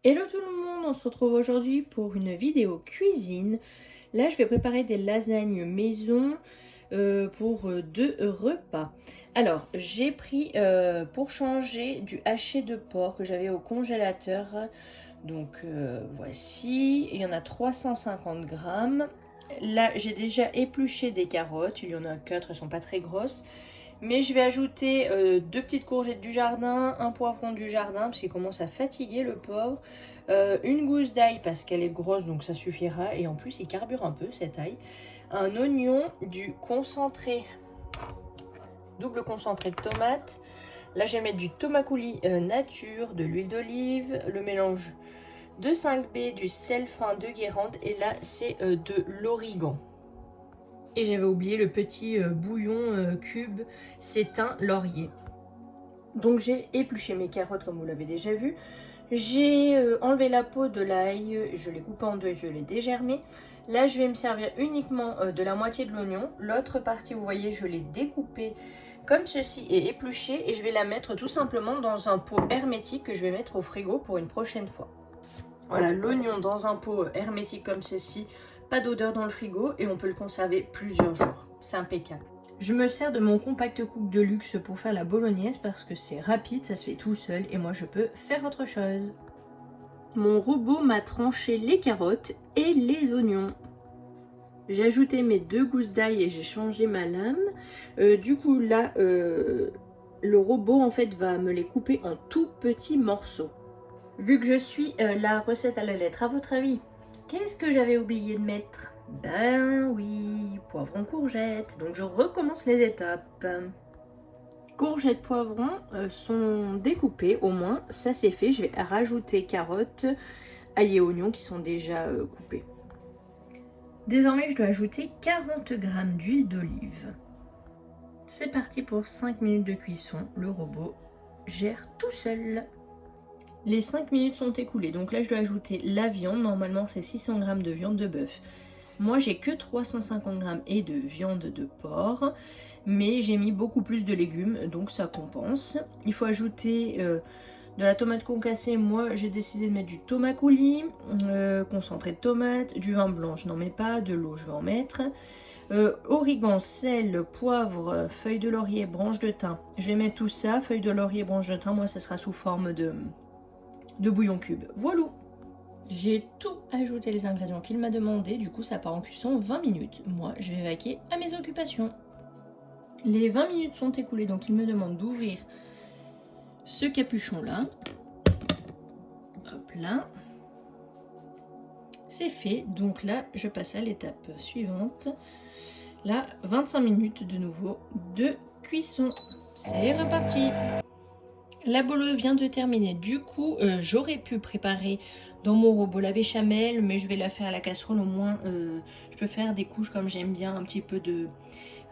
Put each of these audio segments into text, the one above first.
Hello tout le monde, on se retrouve aujourd'hui pour une vidéo cuisine. Là je vais préparer des lasagnes maison pour deux repas. Alors j'ai pris pour changer du haché de porc que j'avais au congélateur. Donc voici, il y en a 350 grammes. Là j'ai déjà épluché des carottes, il y en a 4, elles sont pas très grosses. Mais je vais ajouter deux petites courgettes du jardin, un poivron du jardin parce qu'il commence à fatiguer le pauvre, une gousse d'ail parce qu'elle est grosse donc ça suffira et en plus il carbure un peu cet ail, un oignon, du concentré, double concentré de tomate. Là je vais mettre du tomacoulis nature, de l'huile d'olive, le mélange de 5B, du sel fin de Guérande et là c'est de l'origan. Et j'avais oublié le petit bouillon cube, c'est un laurier. Donc j'ai épluché mes carottes comme vous l'avez déjà vu. J'ai enlevé la peau de l'ail, je l'ai coupé en deux et je l'ai dégermé. Là je vais me servir uniquement de la moitié de l'oignon. L'autre partie vous voyez je l'ai découpée comme ceci et épluchée. Et je vais la mettre tout simplement dans un pot hermétique que je vais mettre au frigo pour une prochaine fois. Voilà, l'oignon dans un pot hermétique comme ceci, pas d'odeur dans le frigo et on peut le conserver plusieurs jours. C'est impeccable. Je me sers de mon compact cook de luxe pour faire la bolognaise parce que c'est rapide, ça se fait tout seul et moi je peux faire autre chose. Mon robot m'a tranché les carottes et les oignons. J'ai ajouté mes deux gousses d'ail et j'ai changé ma lame. Du coup là, le robot en fait va me les couper en tout petits morceaux. Vu que je suis la recette à la lettre, à votre avis, qu'est-ce que j'avais oublié de mettre? Ben oui, poivron, courgette. Donc je recommence les étapes. Courgettes, poivrons sont découpés, au moins ça c'est fait. Je vais rajouter carottes, ail et oignons qui sont déjà coupés. Désormais je dois ajouter 40 g d'huile d'olive. C'est parti pour 5 minutes de cuisson. Le robot gère tout seul. Les 5 minutes sont écoulées, donc là je dois ajouter la viande. Normalement c'est 600 g de viande de bœuf. Moi j'ai que 350 g et de viande de porc, mais j'ai mis beaucoup plus de légumes, donc ça compense. Il faut ajouter de la tomate concassée. Moi j'ai décidé de mettre du tomacoulis, concentré de tomate, du vin blanc, je n'en mets pas, de l'eau je vais en mettre. Origan, sel, poivre, feuilles de laurier, branches de thym. Je vais mettre tout ça, feuilles de laurier, branches de thym. Moi ça sera sous forme de bouillon cube. Voilà. J'ai tout ajouté les ingrédients qu'il m'a demandé, du coup ça part en cuisson 20 minutes. Moi je vais vaquer à mes occupations. Les 20 minutes sont écoulées, donc il me demande d'ouvrir ce capuchon là. Hop là. C'est fait, donc là je passe à l'étape suivante. Là 25 minutes de nouveau de cuisson. C'est reparti. La bolo vient de terminer, du coup j'aurais pu préparer dans mon robot la béchamel, mais je vais la faire à la casserole. Au moins je peux faire des couches comme j'aime bien, un petit peu de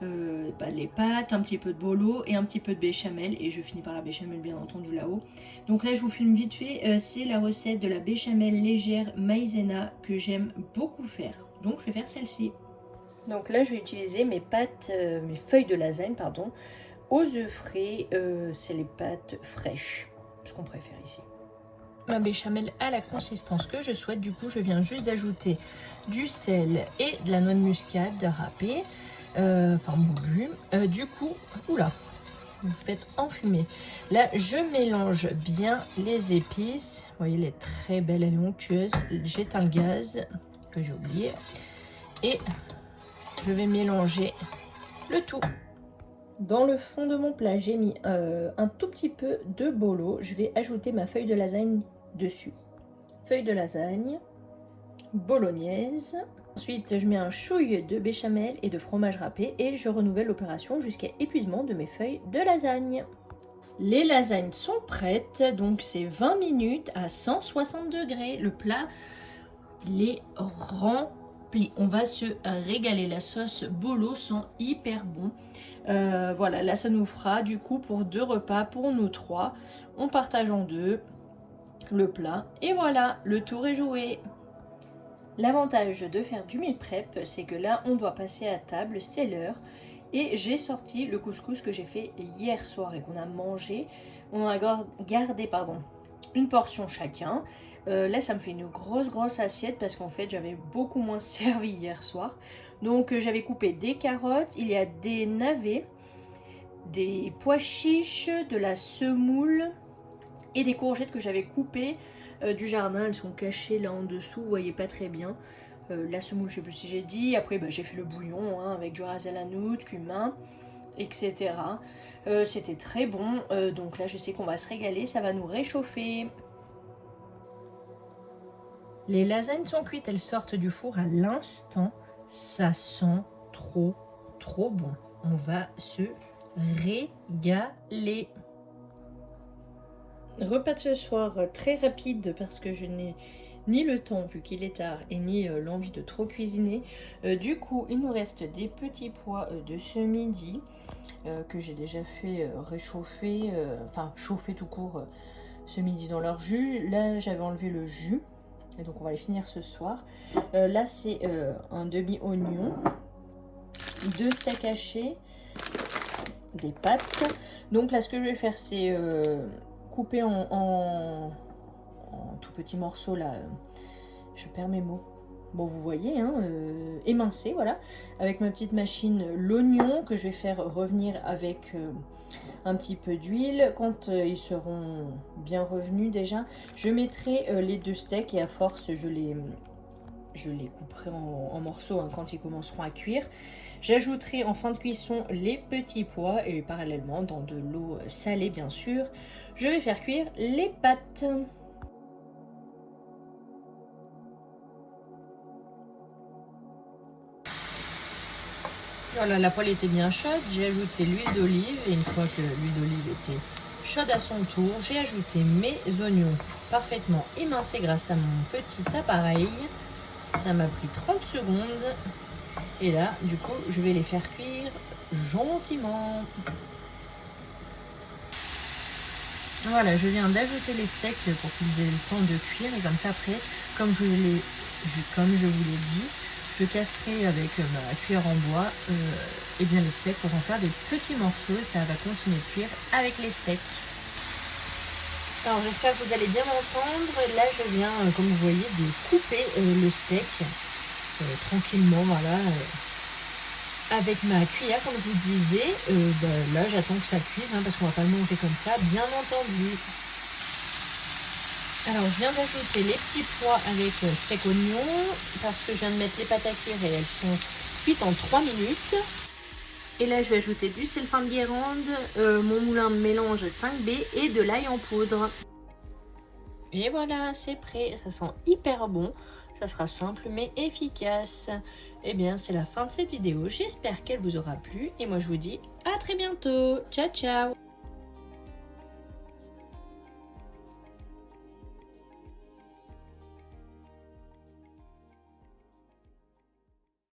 les pâtes, un petit peu de bolo et un petit peu de béchamel, et je finis par la béchamel bien entendu là-haut. Donc là je vous filme vite fait, c'est la recette de la béchamel légère maïzena que j'aime beaucoup faire, donc je vais faire celle-ci. Donc là je vais utiliser mes pâtes, mes feuilles de lasagne pardon, aux œufs frais, c'est les pâtes fraîches, ce qu'on préfère ici. Ma béchamel a la consistance que je souhaite, du coup je viens juste d'ajouter du sel et de la noix de muscade râpée, enfin moulue. Du coup, oula, vous faites enfumer. Là je mélange bien les épices, vous voyez elle est très belle, elle est onctueuse. J'éteins le gaz que j'ai oublié et je vais mélanger le tout. Dans le fond de mon plat, j'ai mis un tout petit peu de bolo. Je vais ajouter ma feuille de lasagne dessus. Feuille de lasagne, bolognaise. Ensuite, je mets un chouille de béchamel et de fromage râpé et je renouvelle l'opération jusqu'à épuisement de mes feuilles de lasagne. Les lasagnes sont prêtes, donc c'est 20 minutes à 160 degrés. Le plat, il est rempli. On va se régaler. La sauce bolo sent hyper bon. Voilà, là ça nous fera du coup pour 2 repas pour nous 3. On partage en 2 le plat et voilà, le tour est joué. L'avantage de faire du meal prep, c'est que là on doit passer à table, c'est l'heure. Et j'ai sorti le couscous que j'ai fait hier soir et qu'on a mangé. On a gardé une portion chacun. Là ça me fait une grosse assiette parce qu'en fait j'avais beaucoup moins servi hier soir. Donc j'avais coupé des carottes, il y a des navets, des pois chiches, de la semoule et des courgettes que j'avais coupées du jardin. Elles sont cachées là en dessous, vous voyez pas très bien. La semoule, je sais plus si j'ai dit. Après j'ai fait le bouillon hein, avec du ras el hanout, cumin, etc. C'était très bon, donc là je sais qu'on va se régaler, ça va nous réchauffer. Les lasagnes sont cuites, elles sortent du four à l'instant. Ça sent trop bon. On va se régaler. Repas de ce soir très rapide parce que je n'ai ni le temps vu qu'il est tard et ni l'envie de trop cuisiner. Du coup il nous reste des petits pois de ce midi que j'ai déjà fait réchauffer, enfin chauffer tout court ce midi dans leur jus. Là j'avais enlevé le jus et donc on va les finir ce soir. Là c'est un demi-oignon, 2 steaks hachés, des pâtes. Donc là ce que je vais faire c'est couper en tout petits morceaux là, je perds mes mots. Bon vous voyez, hein, émincer voilà, avec ma petite machine l'oignon que je vais faire revenir avec un petit peu d'huile. Quand ils seront bien revenus déjà, je mettrai les 2 steaks et à force je les couperai en morceaux hein, quand ils commenceront à cuire. J'ajouterai en fin de cuisson les petits pois et parallèlement dans de l'eau salée bien sûr, je vais faire cuire les pâtes. Voilà, la poêle était bien chaude, j'ai ajouté l'huile d'olive et une fois que l'huile d'olive était chaude à son tour, j'ai ajouté mes oignons parfaitement émincés grâce à mon petit appareil. Ça m'a pris 30 secondes et là du coup je vais les faire cuire gentiment. Voilà, je viens d'ajouter les steaks pour qu'ils aient le temps de cuire et comme ça après, comme je vous l'ai dit, je casserai avec ma cuillère en bois et bien les steaks pour en faire des petits morceaux et ça va continuer de cuire avec les steaks. Alors j'espère que vous allez bien m'entendre. Là je viens, comme vous voyez, de couper le steak tranquillement, voilà, avec ma cuillère comme je vous disais. Là j'attends que ça cuise hein, parce qu'on va pas le manger comme ça, bien entendu. Alors je viens d'ajouter les petits pois avec steak oignon parce que je viens de mettre les pâtes à cuire et elles sont cuites en 3 minutes. Et là je vais ajouter du sel fin de Guérande, mon moulin de mélange 5B et de l'ail en poudre. Et voilà, c'est prêt, ça sent hyper bon, ça sera simple mais efficace. Et bien c'est la fin de cette vidéo, j'espère qu'elle vous aura plu et moi je vous dis à très bientôt, ciao ciao.